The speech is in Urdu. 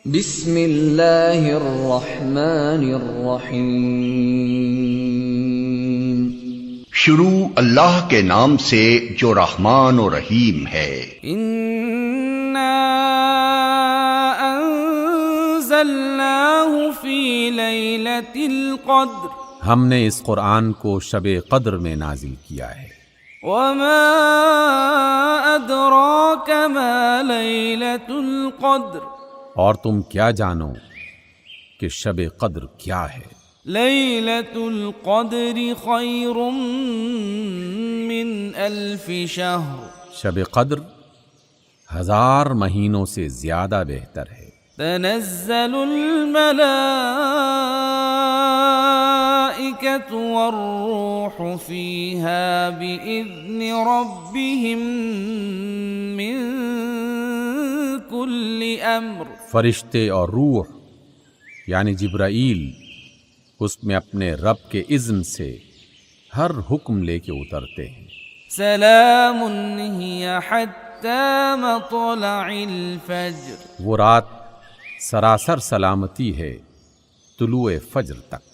بسم اللہ الرحمن الرحیم۔ شروع اللہ کے نام سے جو رحمان و رحیم ہے۔ انا انزلناہ فی لیلۃ القدر، ہم نے اس قرآن کو شب قدر میں نازل کیا ہے۔ وما ادراک ما لیلۃ القدر، اور تم کیا جانو کہ شب قدر کیا ہے؟ لیلۃ القدر خیر من الف شہر، شب قدر 1000 مہینوں سے زیادہ بہتر ہے۔ تنزل الملائکۃ والروح فیہا بإذن ربہم من کل امر، فرشتے اور روح یعنی جبرائیل اس میں اپنے رب کے اذن سے ہر حکم لے کے اترتے ہیں۔ سلام ہی حتی مطلع الفجر، وہ رات سراسر سلامتی ہے طلوع فجر تک۔